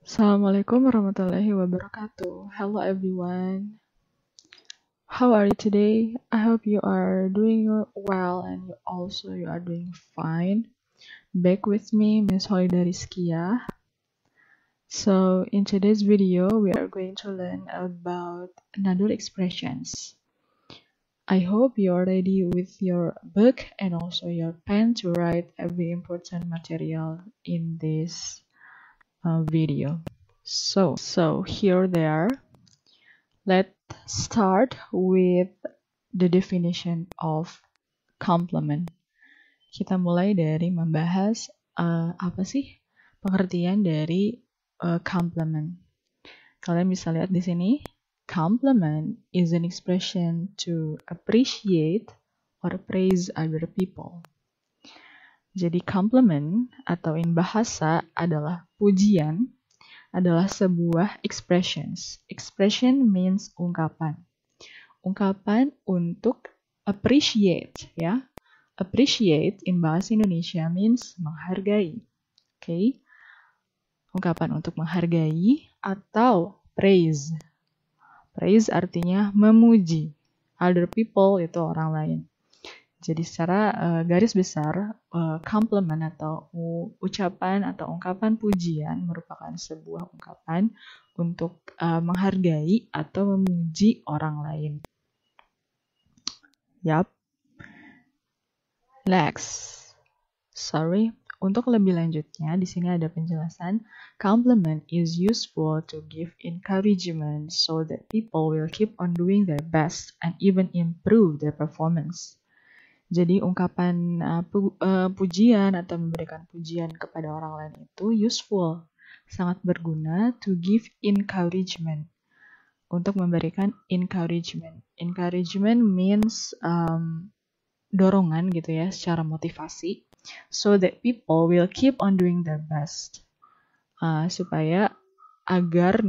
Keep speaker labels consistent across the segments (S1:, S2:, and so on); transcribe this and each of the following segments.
S1: Assalamualaikum warahmatullahi wabarakatuh. Hello everyone. How are you today? I hope you are doing well and you are doing fine. Back with me, Miss Holida Rizkia. So in today's video, we are going to learn about another expressions. I hope you are ready with your book and also your pen to write every important material in this video. So here they are. Let's start with the definition of compliment. Kita mulai dari membahas apa sih pengertian dari compliment. Kalian bisa lihat di sini, compliment is an expression to appreciate or praise other people. Jadi compliment atau in bahasa adalah pujian, adalah sebuah expressions. Expression means ungkapan. Ungkapan untuk appreciate, ya. Appreciate in bahasa Indonesia means menghargai. Okay? Ungkapan untuk menghargai atau praise. Praise artinya memuji. Other people itu orang lain. Jadi secara garis besar, compliment atau ucapan atau ungkapan pujian merupakan sebuah ungkapan untuk menghargai atau memuji orang lain. Yap. Next. Untuk lebih lanjutnya, di sini ada penjelasan. Compliment is useful to give encouragement so that people will keep on doing their best and even improve their performance. Jadi ungkapan pujian atau memberikan pujian kepada orang lain itu useful, sangat berguna to give encouragement, untuk memberikan encouragement. Encouragement means dorongan gitu ya, secara motivasi, so that people will keep on doing their best. Supaya agar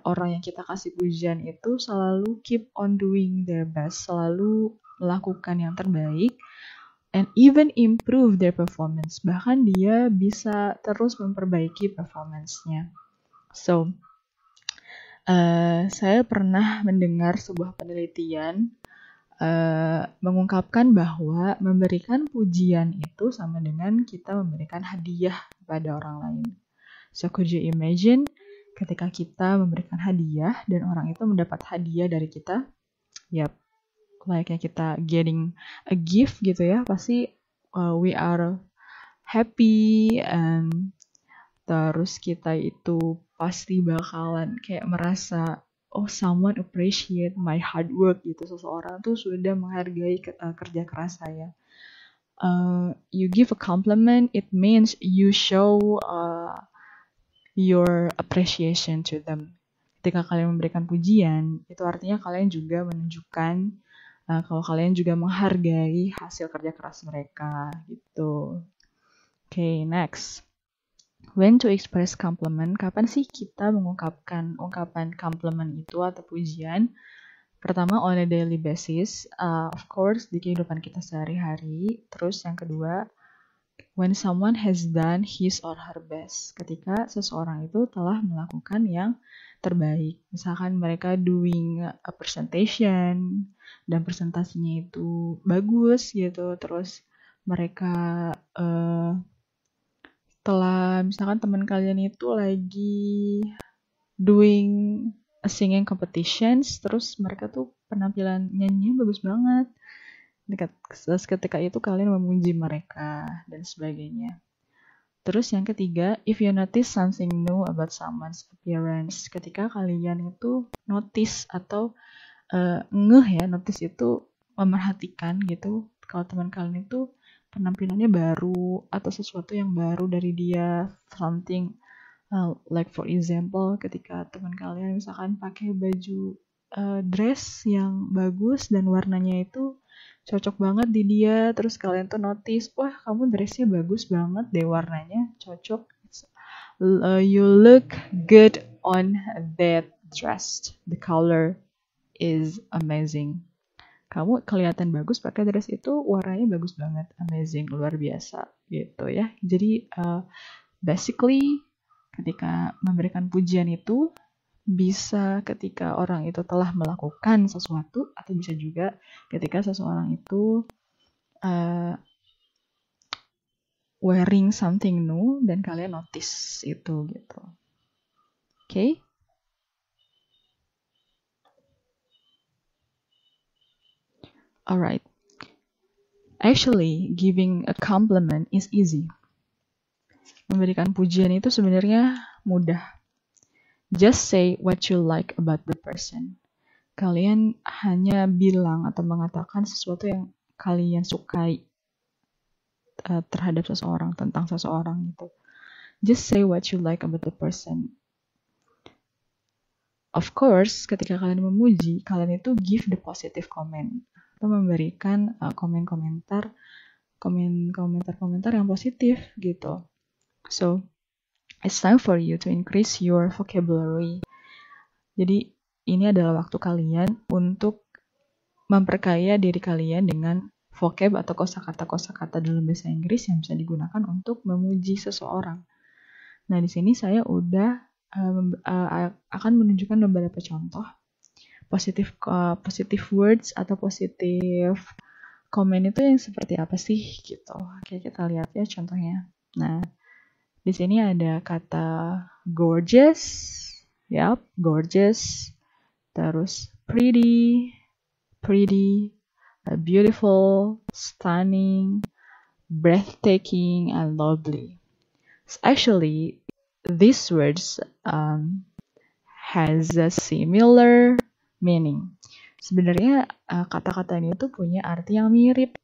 S1: orang yang kita kasih pujian itu selalu keep on doing their best, selalu melakukan yang terbaik, and even improve their performance. Bahkan dia bisa terus memperbaiki performance-nya. So, saya pernah mendengar sebuah penelitian mengungkapkan bahwa memberikan pujian itu sama dengan kita memberikan hadiah kepada orang lain. So, could you imagine ketika kita memberikan hadiah dan orang itu mendapat hadiah dari kita? Yap. Layaknya kita getting a gift gitu ya, pasti we are happy, and terus kita itu pasti bakalan kayak merasa someone appreciate my hard work gitu, seseorang tuh sudah menghargai kerja keras saya. You give a compliment, it means you show your appreciation to them. Ketika kalian memberikan pujian, itu artinya kalian juga menunjukkan kalau kalian juga menghargai hasil kerja keras mereka gitu. Okay, next. When to express compliment? Kapan sih kita mengungkapkan ungkapan compliment itu atau pujian? Pertama, on a daily basis, of course di kehidupan kita sehari-hari. Terus yang kedua, when someone has done his or her best, ketika seseorang itu telah melakukan yang terbaik. Misalkan mereka doing a presentation dan presentasinya itu bagus gitu, terus mereka setelah misalkan teman kalian itu lagi doing a singing competitions, terus mereka tuh penampilan nyanyinya bagus banget. Terus ketika itu kalian memuji mereka dan sebagainya. Terus yang ketiga, if you notice something new about someone's appearance, ketika kalian itu notice atau notice itu memerhatikan gitu, kalau teman kalian itu penampilannya baru atau sesuatu yang baru dari dia, something like for example, ketika teman kalian misalkan pakai baju dress yang bagus dan warnanya itu cocok banget di dia, terus kalian tuh notice, wah kamu dressnya bagus banget deh, warnanya cocok, you look good on that dress, the color is amazing. Kamu kelihatan bagus pakai dress itu, warnanya bagus banget, amazing, luar biasa gitu ya. Jadi basically Ketika memberikan pujian itu bisa ketika orang itu telah melakukan sesuatu, atau bisa juga ketika seseorang itu wearing something new dan kalian notice itu gitu. Okay? Alright. Actually, giving a compliment is easy. Memberikan pujian itu sebenarnya mudah. Just say what you like about the person. Kalian hanya bilang atau mengatakan sesuatu yang kalian sukai terhadap seseorang, tentang seseorang itu. Just say what you like about the person. Of course, ketika kalian memuji, kalian itu give the positive comment atau memberikan komentar-komentar yang positif gitu. So, it's time for you to increase your vocabulary. Jadi, ini adalah waktu kalian untuk memperkaya diri kalian dengan vocab atau kosakata-kosakata dalam bahasa Inggris yang bisa digunakan untuk memuji seseorang. Nah, di sini saya udah akan menunjukkan beberapa contoh positive words atau positive komen itu yang seperti apa sih gitu. Oke, kita lihat ya contohnya. Nah, di sini ada kata gorgeous, gorgeous. Terus pretty, beautiful, stunning, breathtaking, and lovely. Actually, these words has a similar meaning. Sebenarnya kata-kata ini tuh punya arti yang mirip.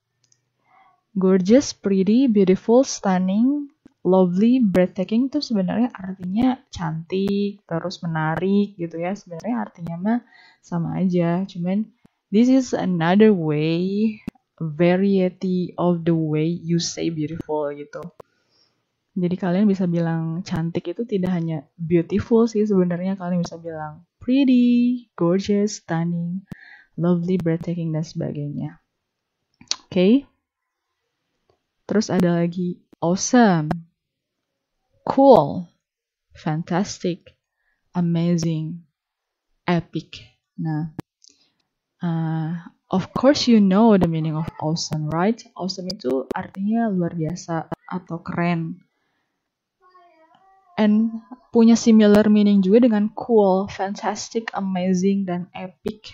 S1: Gorgeous, pretty, beautiful, stunning, lovely, breathtaking tuh sebenarnya artinya cantik, terus menarik gitu ya. Sebenarnya artinya mah sama aja. Cuman this is another way, variety of the way you say beautiful gitu. Jadi kalian bisa bilang cantik itu tidak hanya beautiful sih sebenarnya, kalian bisa bilang pretty, gorgeous, stunning, lovely, breathtaking, dan sebagainya. Okay? Terus ada lagi awesome, cool, fantastic, amazing, epic. Nah, of course you know the meaning of awesome, right? Awesome itu artinya luar biasa atau keren. And punya similar meaning juga dengan cool, fantastic, amazing, dan epic.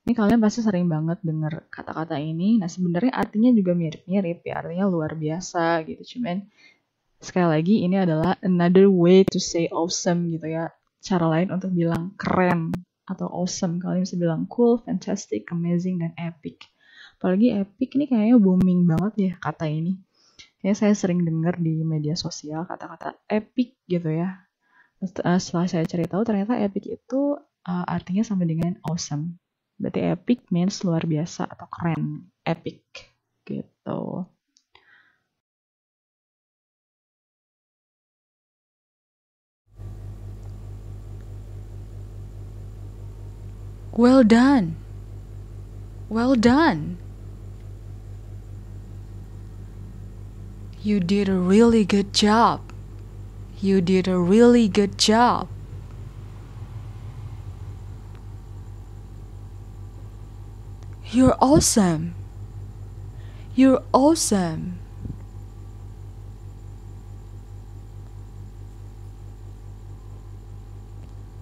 S1: Ini kalian pasti sering banget dengar kata-kata ini. Nah, sebenarnya artinya juga mirip-mirip ya, artinya luar biasa gitu. Cuman sekali lagi ini adalah another way to say awesome gitu ya. Cara lain untuk bilang keren atau awesome. Kalian bisa bilang cool, fantastic, amazing, dan epic. Apalagi epic ini kayaknya booming banget ya kata ini. Kayaknya saya sering dengar di media sosial kata-kata epic gitu ya. Setelah saya cari tahu ternyata epic itu artinya sama dengan awesome. Berarti epic means luar biasa atau keren. Epic gitu.
S2: Well done. Well done. You did a really good job. You did a really good job. You're awesome. You're awesome.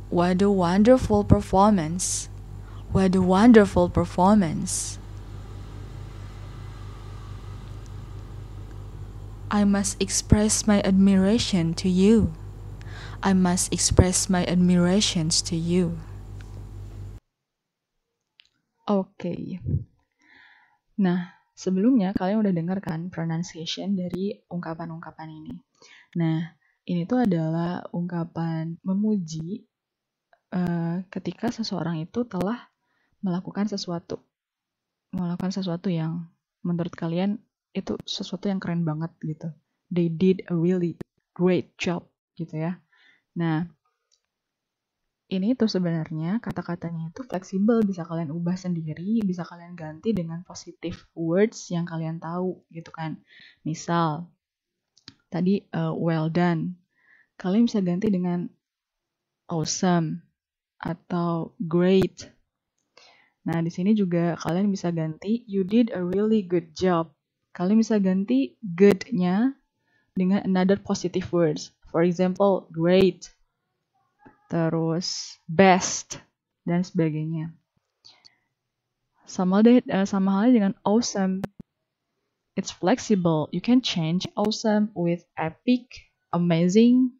S2: What a wonderful performance. What a wonderful performance. I must express my admiration to you. I must express my admirations to you.
S1: Oke. Nah, sebelumnya kalian udah dengar kan pronunciation dari ungkapan-ungkapan ini. Nah, ini tuh adalah ungkapan memuji ketika seseorang itu telah melakukan sesuatu yang menurut kalian itu sesuatu yang keren banget gitu. They did a really great job gitu ya. Nah, ini tuh sebenarnya kata-katanya itu fleksibel, bisa kalian ubah sendiri, bisa kalian ganti dengan positive words yang kalian tahu gitu kan. Misal tadi well done. kalian bisa ganti dengan awesome atau great. Nah, di sini juga kalian bisa ganti you did a really good job. Kalian bisa ganti good-nya dengan another positive words. For example, great, terus best, dan sebagainya. Sama halnya dengan awesome. It's flexible. You can change awesome with epic, amazing,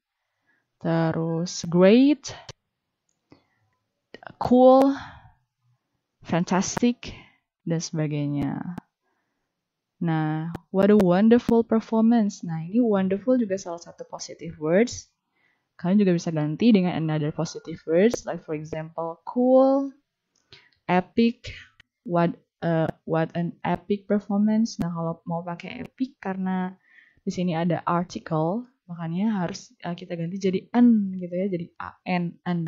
S1: terus great, cool, fantastic, dan sebagainya. Nah, what a wonderful performance. Nah, ini wonderful juga salah satu positive words. Kalian juga bisa ganti dengan another positive words, like for example, cool, epic, what an epic performance. Nah, kalau mau pakai epic karena di sini ada article, makanya harus kita ganti jadi an gitu ya, jadi an.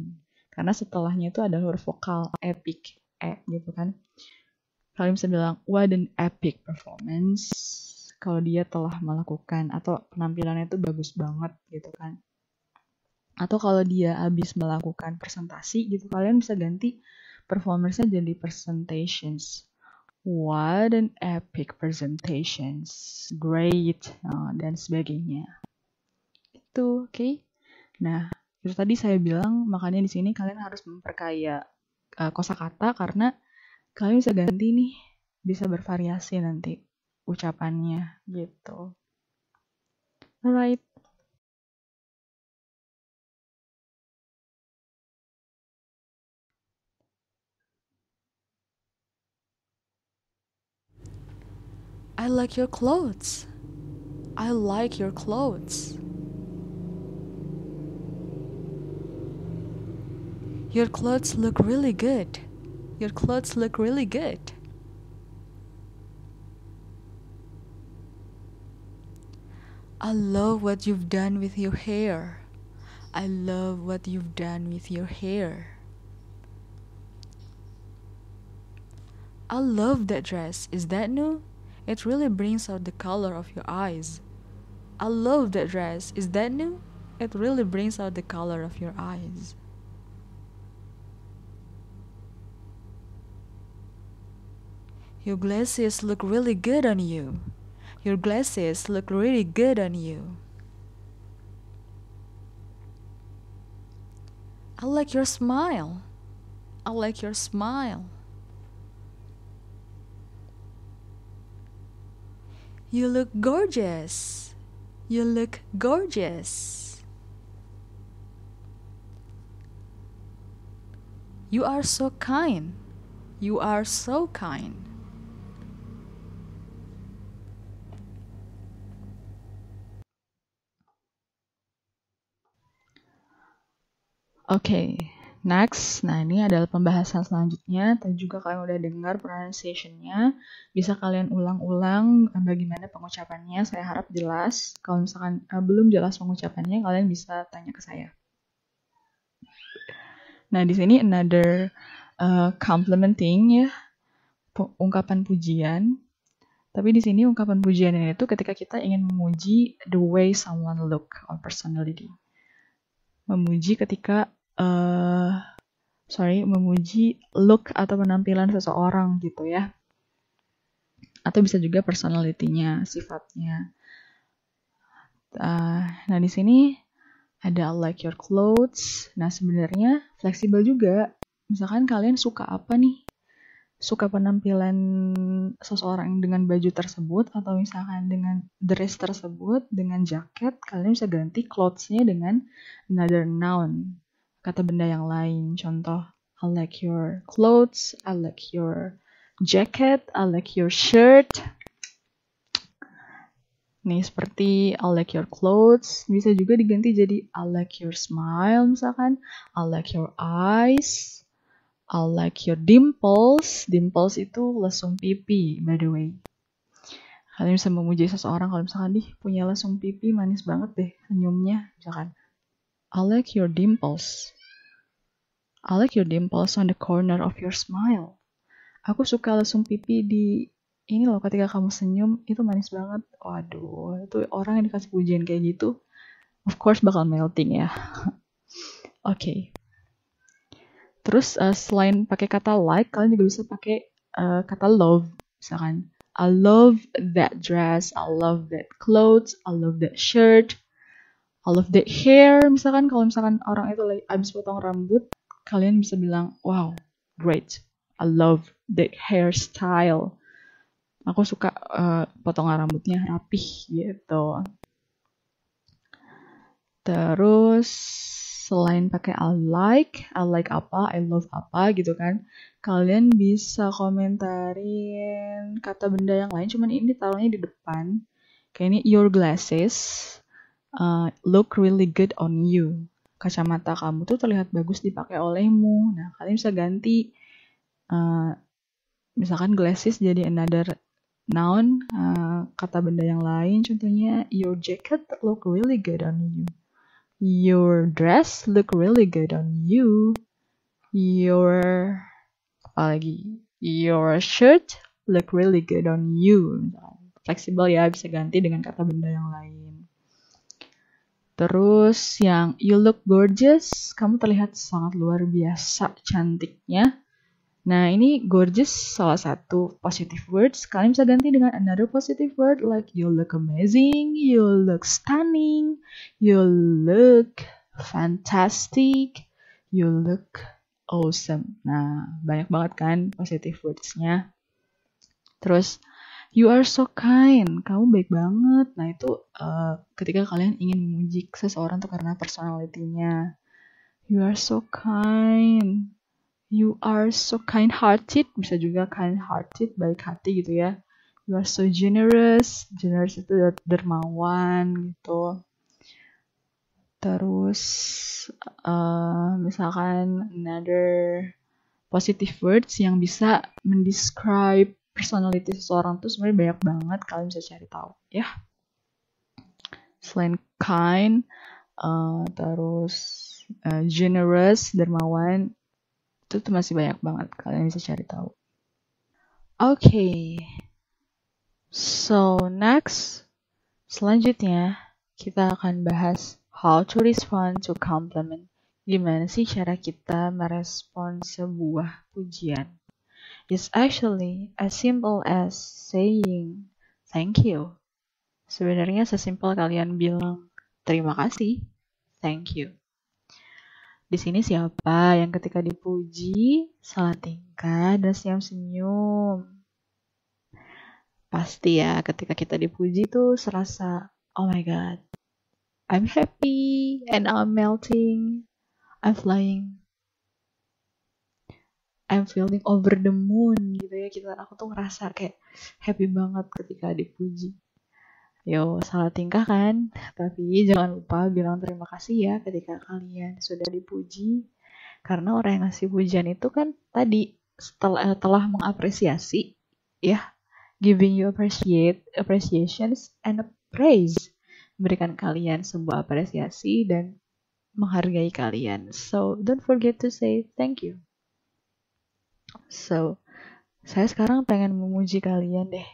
S1: Karena setelahnya itu ada huruf vokal epic, gitu kan. Kalian bisa bilang what an epic performance kalau dia telah melakukan atau penampilannya itu bagus banget gitu kan. Atau kalau dia habis melakukan presentasi gitu, kalian bisa ganti performance-nya jadi presentations. What an epic presentations. Great. Dan sebagainya. Itu, oke? Okay? Nah, itu tadi saya bilang, makanya di sini kalian harus memperkaya kosakata karena kalian bisa ganti nih, bisa bervariasi nanti ucapannya gitu. Alright.
S2: I like your clothes. I like your clothes. Your clothes look really good. Your clothes look really good. I love what you've done with your hair. I love what you've done with your hair. I love that dress. Is that new? It really brings out the color of your eyes. I love that dress. Is that new? It really brings out the color of your eyes. Your glasses look really good on you. Your glasses look really good on you. I like your smile. I like your smile. You look gorgeous. You look gorgeous. You are so kind. You are so kind.
S1: Oke, next. Nah, ini adalah pembahasan selanjutnya. Tadi juga kalian udah dengar pronunciation-nya. Bisa kalian ulang-ulang bagaimana pengucapannya. Saya harap jelas. Kalau misalkan belum jelas pengucapannya, kalian bisa tanya ke saya. Nah, di sini another complimenting ya, ungkapan pujian. Tapi di sini ungkapan pujian itu ketika kita ingin memuji the way someone look or personality. Memuji ketika memuji look atau penampilan seseorang gitu ya. Atau bisa juga personality-nya, sifatnya. Nah, di sini ada I like your clothes. Nah, sebenarnya fleksibel juga. Misalkan kalian suka apa nih? Suka penampilan seseorang dengan baju tersebut atau misalkan dengan dress tersebut, dengan jaket, kalian bisa ganti clothes-nya dengan another noun, kata benda yang lain. Contoh, I like your clothes, I like your jacket, I like your shirt. Nih, seperti I like your clothes, bisa juga diganti jadi I like your smile misalkan, I like your eyes, I like your dimples. Dimples itu lesung pipi, by the way. Kalian bisa memuji seseorang kalau misalkan punya lesung pipi, manis banget deh senyumnya. Misalkan, I like your dimples. I like your dimples on the corner of your smile. Aku suka lesung pipi di ini loh, ketika kamu senyum, itu manis banget. Waduh, itu orang yang dikasih pujian kayak gitu, of course bakal melting ya. Oke. Terus selain pakai kata like, kalian juga bisa pakai kata love. Misalkan, I love that dress, I love that clothes, I love that shirt, I love that hair. Misalkan kalau misalkan orang itu lagi abis potong rambut, kalian bisa bilang, wow, great, I love that hairstyle. Aku suka potongan rambutnya rapih gitu. Terus selain pakai I like apa, I love apa gitu kan. Kalian bisa komentarin kata benda yang lain, cuman ini taruhnya di depan. Kayak ini, your glasses look really good on you. Kacamata kamu tuh terlihat bagus dipakai olehmu. Nah, kalian bisa ganti misalkan glasses jadi another noun, kata benda yang lain. Contohnya, your jacket look really good on you. Your dress look really good on you. Your Your shirt look really good on you. Fleksibel ya, bisa ganti dengan kata benda yang lain. Terus yang you look gorgeous, kamu terlihat sangat luar biasa cantiknya. Nah, ini gorgeous salah satu positive words. Kalian bisa ganti dengan another positive word like you look amazing, you look stunning, you look fantastic, you look awesome. Nah, banyak banget kan positive words-nya. Terus, you are so kind. Kamu baik banget. Nah, itu ketika kalian ingin memuji seseorang tuh karena personality-nya. You are so kind. You are so kind-hearted, bisa juga kind-hearted, baik hati gitu ya. You are so generous, generous itu dermawan gitu. Terus misalkan another positive words yang bisa mendescribe personality seseorang tuh sebenarnya banyak banget, kalian bisa cari tahu ya. Selain kind, terus generous, dermawan, itu tuh masih banyak banget, kalian bisa cari tahu. Okay, so next, selanjutnya kita akan bahas how to respond to compliment. Gimana sih cara kita merespon sebuah pujian? It's actually as simple as saying thank you. Sebenarnya sesimpel kalian bilang terima kasih, thank you. Di sini siapa yang ketika dipuji salah tingkah dan senyum-senyum? Pasti ya, ketika kita dipuji tuh serasa, oh my god, I'm happy and I'm melting, I'm flying, I'm feeling over the moon gitu ya. Aku tuh ngerasa kayak happy banget ketika dipuji. Yo, salah tingkah kan? Tapi jangan lupa bilang terima kasih ya ketika kalian sudah dipuji. Karena orang yang ngasih pujian itu kan tadi telah mengapresiasi, ya, giving you appreciations and a praise, memberikan kalian sebuah apresiasi dan menghargai kalian. So don't forget to say thank you. So saya sekarang pengen memuji kalian deh.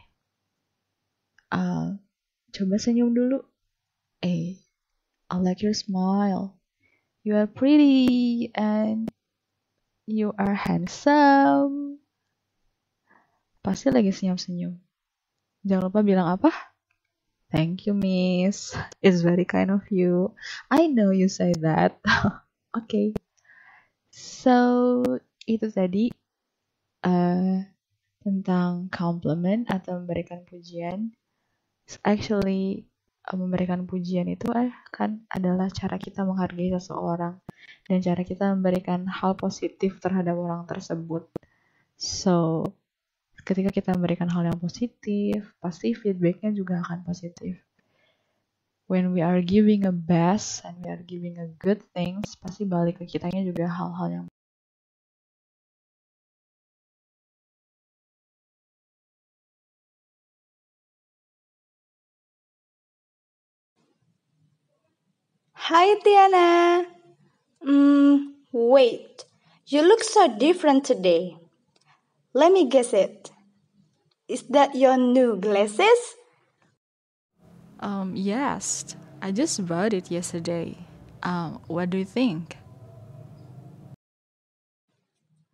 S1: Coba senyum dulu. I like your smile. You are pretty and you are handsome. Pasti lagi senyum-senyum. Jangan lupa bilang apa? Thank you, miss. It's very kind of you. I know you say that. Okay. So, itu tadi tentang compliment atau memberikan pujian. Actually, memberikan pujian itu kan adalah cara kita menghargai seseorang dan cara kita memberikan hal positif terhadap orang tersebut. So, ketika kita memberikan hal yang positif, pasti feedbacknya juga akan positif. When we are giving a best and we are giving a good things, pasti balik ke kitanya juga hal-hal yang
S3: Hi, Tiana. Wait. You look so different today. Let me guess it. Is that your new glasses?
S2: Yes. I just bought it yesterday. What do you think?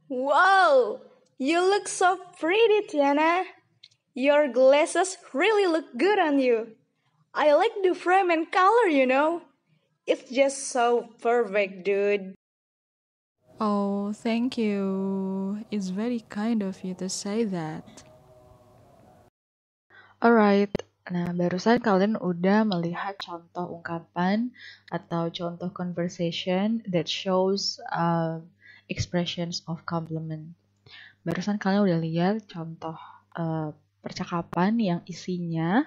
S3: Wow! You look so pretty, Tiana. Your glasses really look good on you. I like the frame and color. It's just so perfect, dude.
S2: Oh, thank you. It's very kind of you to say that.
S1: Alright, nah barusan kalian udah melihat contoh ungkapan atau contoh conversation that shows expressions of compliment. Barusan kalian udah lihat contoh percakapan yang isinya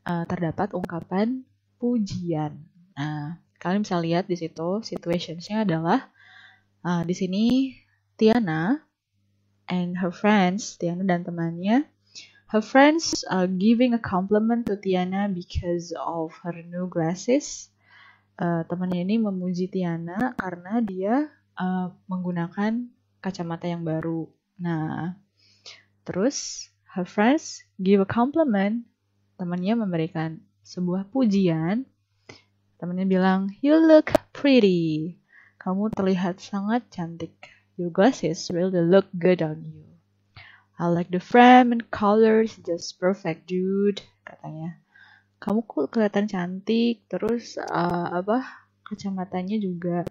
S1: terdapat ungkapan pujian. Nah, kalian bisa lihat di situ situationsnya adalah di sini Tiana and her friends, Tiana dan temannya. Her friends are giving a compliment to Tiana because of her new glasses. Temannya ini memuji Tiana karena dia menggunakan kacamata yang baru. Nah, terus her friends give a compliment. Temannya memberikan sebuah pujian. Temannya bilang, "You look pretty." Kamu terlihat sangat cantik. Your glasses really look good on you. I like the frame and colors, just perfect, dude. Katanya. Kamu kok kelihatan cantik, terus kacamatanya juga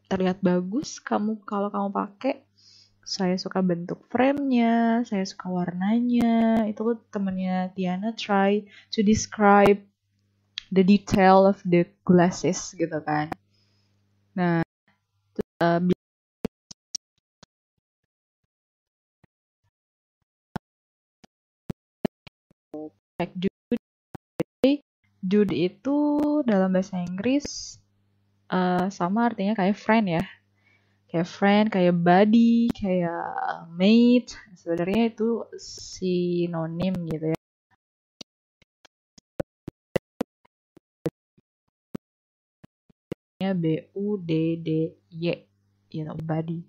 S1: terlihat bagus. Kalau kamu pakai, saya suka bentuk frame-nya, saya suka warnanya. Itu temennya Tiana try to describe the detail of the glasses gitu kan. Nah, perfect dude. Dude itu dalam bahasa Inggris sama artinya kayak friend ya. Kayak friend, kayak buddy, kayak mate. Sebenarnya itu sinonim gitu ya. BUDDY, buddy.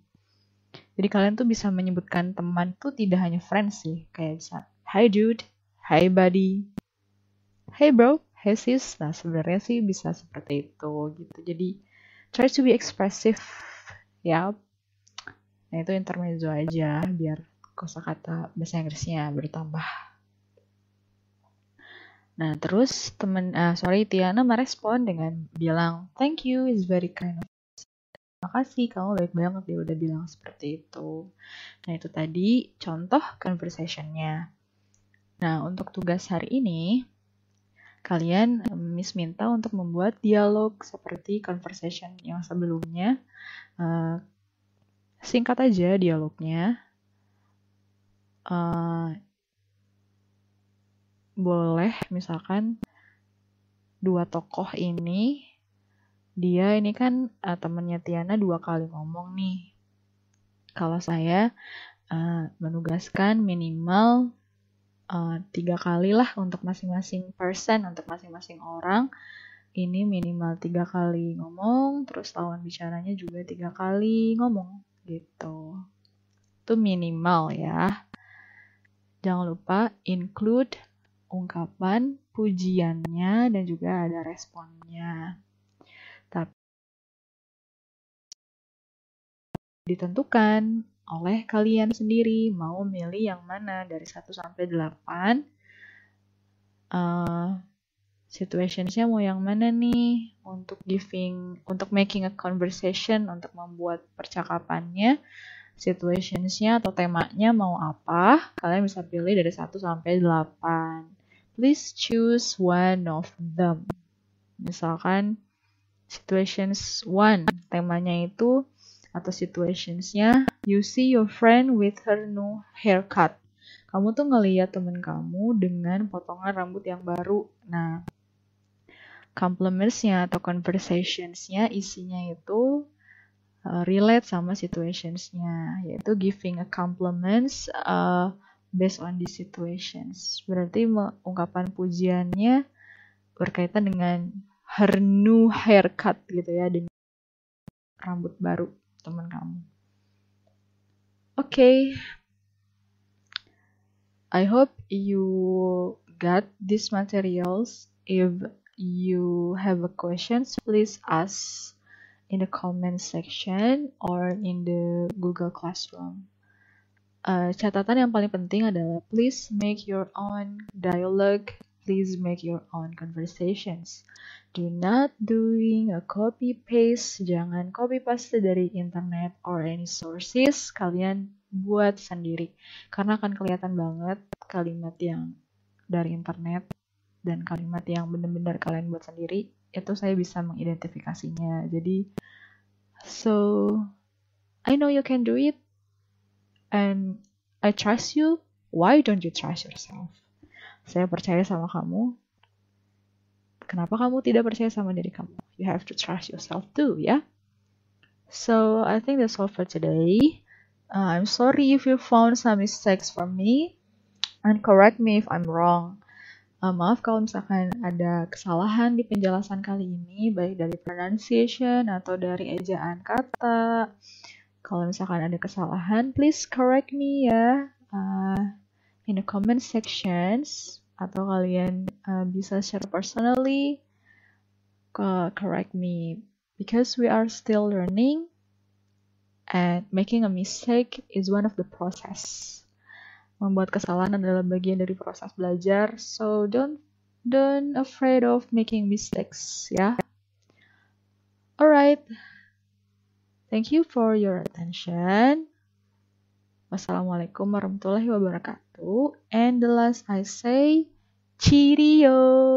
S1: Jadi kalian tuh bisa menyebutkan teman tuh tidak hanya friends sih. Kayak bisa, hi dude, hi buddy, hey bro, hey sis. Nah sebenarnya sih bisa seperti itu gitu. Jadi try to be expressive ya. Nah itu intermezzo aja biar kosakata bahasa Inggrisnya bertambah. Nah terus Tiana merespon dengan bilang thank you is very kind of. Makasih kamu baik banget dia udah bilang seperti itu. Nah itu tadi contoh conversationnya. Nah untuk tugas hari ini kalian Miss minta untuk membuat dialog seperti conversation yang sebelumnya. Singkat aja dialognya. Boleh misalkan dua tokoh ini, dia ini kan temennya Tiana 2 kali ngomong nih. Kalau saya menugaskan minimal 3 kali lah untuk masing-masing person, untuk masing-masing orang. Ini minimal 3 kali ngomong, terus lawan bicaranya juga 3 kali ngomong gitu. Itu minimal ya. Jangan lupa include ungkapan pujiannya dan juga ada responnya. Tapi ditentukan oleh kalian sendiri mau milih yang mana dari 1 sampai 8. Situationsnya mau yang mana nih untuk making a conversation, untuk membuat percakapannya. Situationsnya atau temanya mau apa? Kalian bisa pilih dari 1 sampai 8. Please choose one of them. Misalkan situations 1, temanya itu atau situationsnya, you see your friend with her new haircut. Kamu tuh ngeliat temen kamu dengan potongan rambut yang baru. Nah, complimentsnya atau conversationsnya isinya itu relate sama situationsnya, yaitu giving a compliments based on the situations. Berarti ungkapan pujiannya berkaitan dengan her new haircut gitu ya, dengan rambut baru teman kamu. Okay, I hope you got these materials. If you have a questions, please ask in the comment section or in the Google Classroom. Catatan yang paling penting adalah please make your own dialogue, please make your own conversations. Do not doing a copy paste, jangan copy paste dari internet or any sources, kalian buat sendiri. Karena akan kelihatan banget kalimat yang dari internet dan kalimat yang benar-benar kalian buat sendiri, itu saya bisa mengidentifikasinya. Jadi, so I know you can do it. And I trust you. Why don't you trust yourself? Saya percaya sama kamu. Kenapa kamu tidak percaya sama diri kamu? You have to trust yourself too, ya? So, I think that's all for today. I'm sorry if you found some mistakes from me. And correct me if I'm wrong. Maaf kalau misalkan ada kesalahan di penjelasan kali ini, baik dari pronunciation atau dari ejaan kata. Kalau misalkan ada kesalahan, please correct me ya in the comment sections, atau kalian bisa share personally, correct me, because we are still learning and making a mistake is one of the process. Membuat kesalahan adalah bagian dari proses belajar, so don't afraid of making mistakes ya. Alright. Thank you for your attention. Wassalamualaikum warahmatullahi wabarakatuh. And the last I say, cheerio!